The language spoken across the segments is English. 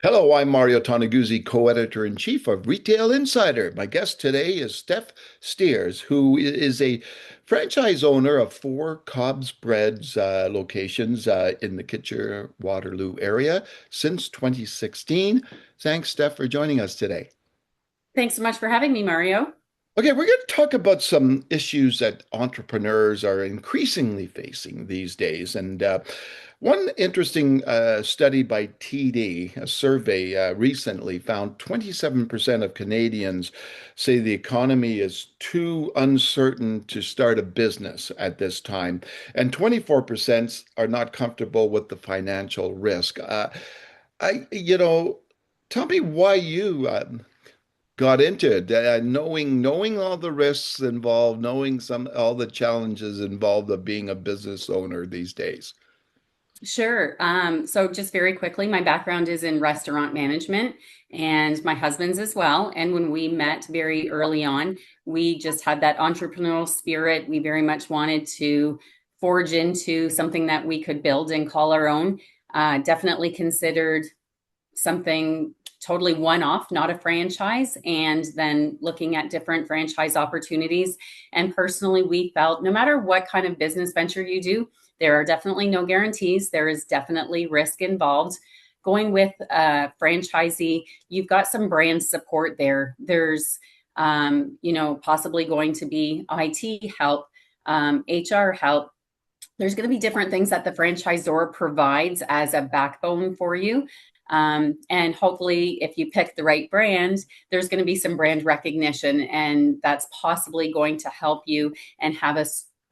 Hello, I'm Mario Toneguzzi, co-editor-in-chief of Retail Insider. My guest today is Steff Steers, who is a franchise owner of four COBS Breads locations in the Kitchener-Waterloo area since 2016. Thanks, Steff, for joining us today. Thanks so much for having me, Mario. Okay, we're going to talk about some issues that entrepreneurs are increasingly facing these days. And one interesting study by TD, a survey recently found 27% of Canadians say the economy is too uncertain to start a business at this time, and 24% are not comfortable with the financial risk. I, you know, Tell me why you got into it, knowing all the risks involved, knowing some all the challenges involved of being a business owner these days. Sure. So just very quickly, my background is in restaurant management and my husband's as well. And when we met very early on, we just had that entrepreneurial spirit. We very much wanted to forge into something that we could build and call our own. Definitely considered something totally one off, not a franchise, and then looking at different franchise opportunities. And personally, we felt no matter what kind of business venture you do, there are definitely no guarantees. There is definitely risk involved. Going with a franchisee, you've got some brand support there. There's, possibly going to be IT help, HR help. There's going to be different things that the franchisor provides as a backbone for you. And hopefully, if you pick the right brand, there's going to be some brand recognition, and that's possibly going to help you and have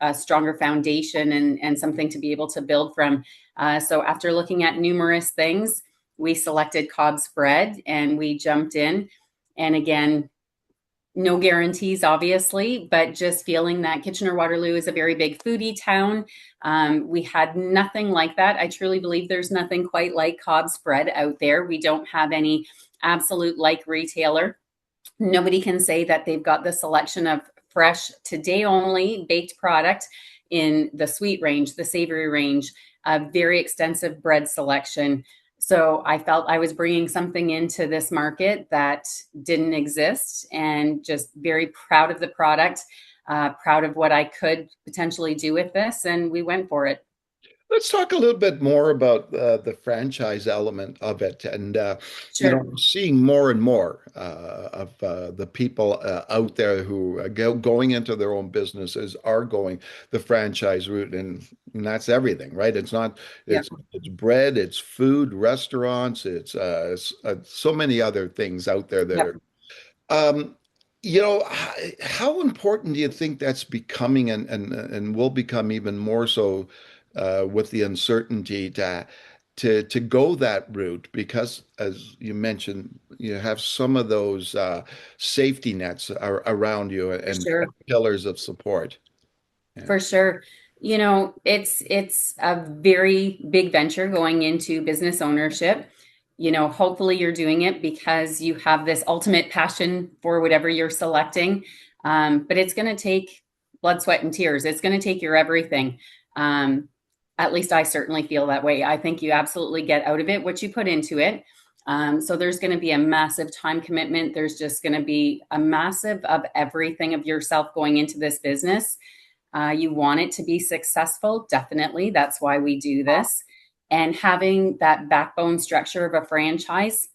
a stronger foundation and something to be able to build from. So, after looking at numerous things, we selected COBS Bread and we jumped in. And again, no guarantees, obviously, but just feeling that Kitchener-Waterloo is a very big foodie town. We had nothing like that. I truly believe there's nothing quite like COBS Bread out there. We don't have any absolute like retailer. Nobody can say that they've got the selection of fresh, today only baked product in the sweet range, the savory range, a very extensive bread selection. So I felt I was bringing something into this market that didn't exist, and just very proud of the product, proud of what I could potentially do with this. And we went for it. Let's talk a little bit more about the franchise element of it. And, Sure. seeing more and more of the people out there who are going into their own businesses are going the franchise route. And that's everything, right? It's not, Yeah. it's bread, it's food, restaurants, so many other things out there that Yep. are. Um, how important do you think that's becoming and will become even more so with the uncertainty to go that route? Because as you mentioned, you have some of those safety nets around you For and sure. pillars of support. Yeah. For sure. It's a very big venture going into business ownership. Hopefully you're doing it because you have this ultimate passion for whatever you're selecting. But it's going to take blood, sweat, and tears. It's going to take your everything. Um, at least I certainly feel that way. I think you absolutely get out of it what you put into it. So there's going to be a massive time commitment. There's just going to be a massive of everything of yourself going into this business. You want it to be successful, definitely. That's why we do this. And having that backbone structure of a franchise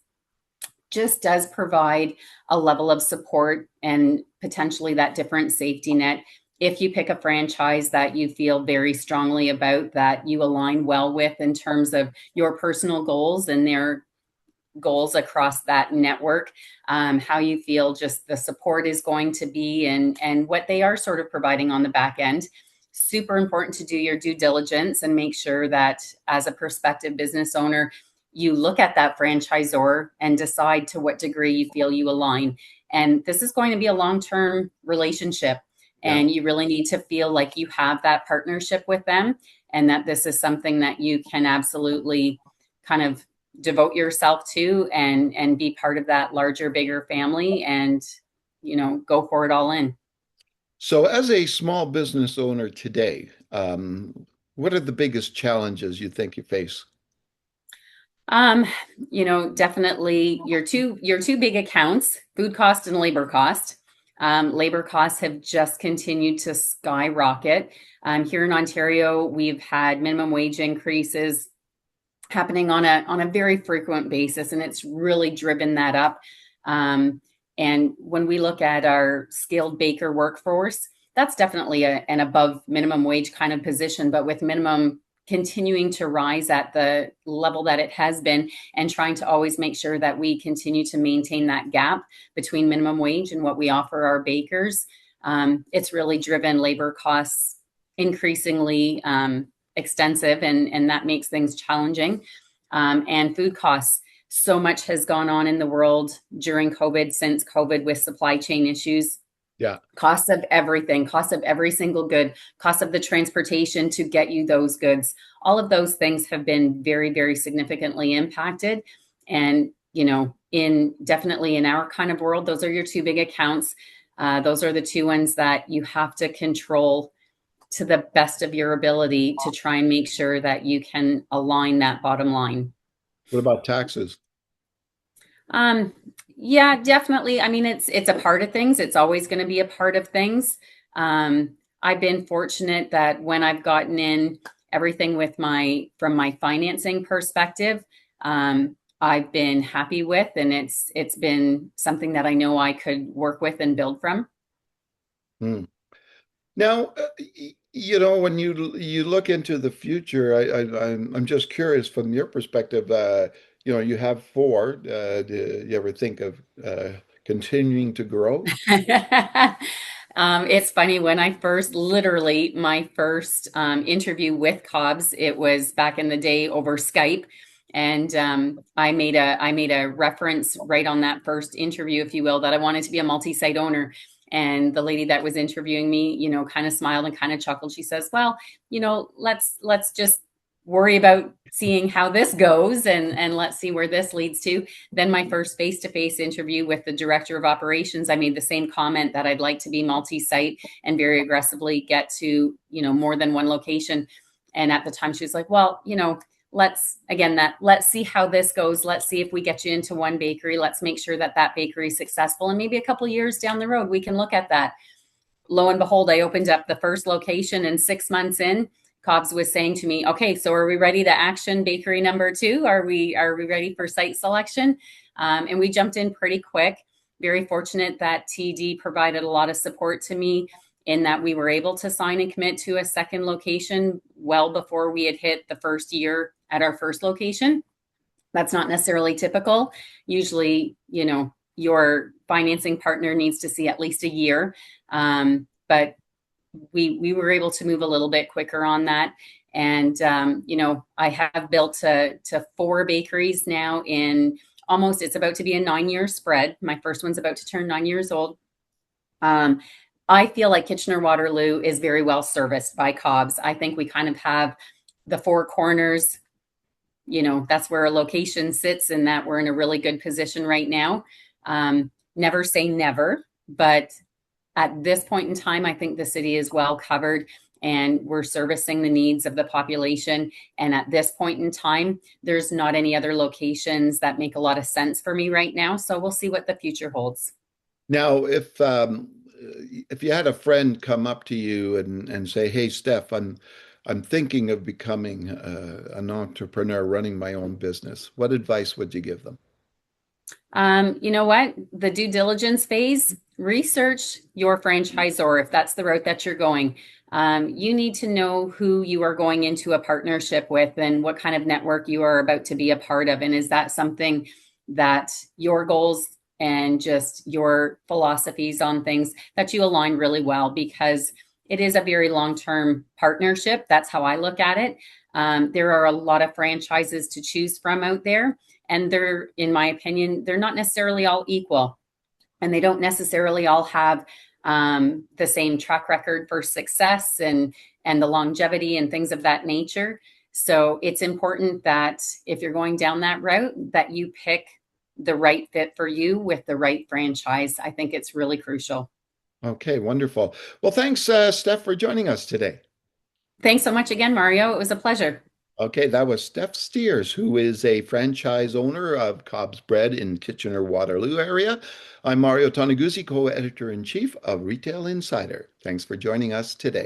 just does provide a level of support and potentially that different safety net. If you pick a franchise that you feel very strongly about, that you align well with in terms of your personal goals and their goals across that network, how you feel just the support is going to be, and what they are sort of providing on the back end. Super important to do your due diligence and make sure that as a prospective business owner, you look at that franchisor and decide to what degree you feel you align. And this is going to be a long-term relationship, Yeah. and you really need to feel like you have that partnership with them, and that this is something that you can absolutely kind of devote yourself to, and be part of that larger, bigger family, and go for it all in. So, as a small business owner today, what are the biggest challenges you think you face? Um, definitely your two big accounts, food cost and labor cost. Labor costs have just continued to skyrocket. Here in Ontario, we've had minimum wage increases happening on a very frequent basis, and it's really driven that up. Um, and when we look at our skilled baker workforce, that's definitely an above minimum wage kind of position, but with minimum continuing to rise at the level that it has been, and trying to always make sure that we continue to maintain that gap between minimum wage and what we offer our bakers. It's really driven labor costs increasingly extensive, and that makes things challenging. And food costs. So much has gone on in the world during COVID, since COVID, with supply chain issues, Yeah. costs of everything, costs of every single good, cost of the transportation to get you those goods. All of those things have been very, very significantly impacted. And, in definitely in our kind of world, those are your two big accounts. Those are the two ones that you have to control to the best of your ability to try and make sure that you can align that bottom line. What about taxes? Um, yeah, definitely. I mean, it's a part of things. It's always going to be a part of things. I've been fortunate that when I've gotten in everything with my from my financing perspective, I've been happy with, and it's been something that I know I could work with and build from. Hmm. Now, when you look into the future, I'm just curious from your perspective. You have four. Do you ever think of continuing to grow? It's funny when I first, literally, my first interview with COBS, it was back in the day over Skype, and I made a reference right on that first interview, if you will, that I wanted to be a multi-site owner. And the lady that was interviewing me, kind of smiled and kind of chuckled. She says, "Well, let's just worry about seeing how this goes, and let's see where this leads to." Then my first face-to-face interview with the director of operations, I made the same comment that I'd like to be multi-site and very aggressively get to, more than one location. And at the time she was like, "Well, let's see how this goes. Let's see if we get you into one bakery. Let's make sure that that bakery is successful. And maybe a couple of years down the road, we can look at that." Lo and behold, I opened up the first location, and 6 months in, COBS was saying to me, "Okay, so are we ready to action bakery number two? Are we ready for site selection?" And we jumped in pretty quick. Very fortunate that TD provided a lot of support to me, in that we were able to sign and commit to a second location well before we had hit the first year at our first location. That's not necessarily typical. Usually, your financing partner needs to see at least a year. But we were able to move a little bit quicker on that. And I have built to four bakeries now in almost, it's about to be a 9 year spread. My first one's about to turn 9 years old. I feel like Kitchener-Waterloo is very well serviced by COBS. I think we kind of have the four corners. That's where a location sits, and that we're in a really good position right now. Never say never, but at this point in time, I think the city is well covered, and we're servicing the needs of the population. And at this point in time, there's not any other locations that make a lot of sense for me right now. So we'll see what the future holds. Now, if you had a friend come up to you and say, "Hey, Steph, I'm thinking of becoming an entrepreneur, running my own business," what advice would you give them? You know what? The due diligence phase, research your franchisor if that's the route that you're going. You need to know who you are going into a partnership with, and what kind of network you are about to be a part of. And is that something that your goals and just your philosophies on things that you align really well? Because it is a very long-term partnership. That's how I look at it. There are a lot of franchises to choose from out there, and they're, in my opinion, they're not necessarily all equal, and they don't necessarily all have the same track record for success, and the longevity and things of that nature. So it's important that if you're going down that route, that you pick the right fit for you with the right franchise. I think it's really crucial. Okay, wonderful. Well, thanks, Steph, for joining us today. Thanks so much again, Mario. It was a pleasure. Okay, that was Steff Steers, who is a franchise owner of COBS Bread in Kitchener-Waterloo area. I'm Mario Toneguzzi, co-editor-in-chief of Retail Insider. Thanks for joining us today.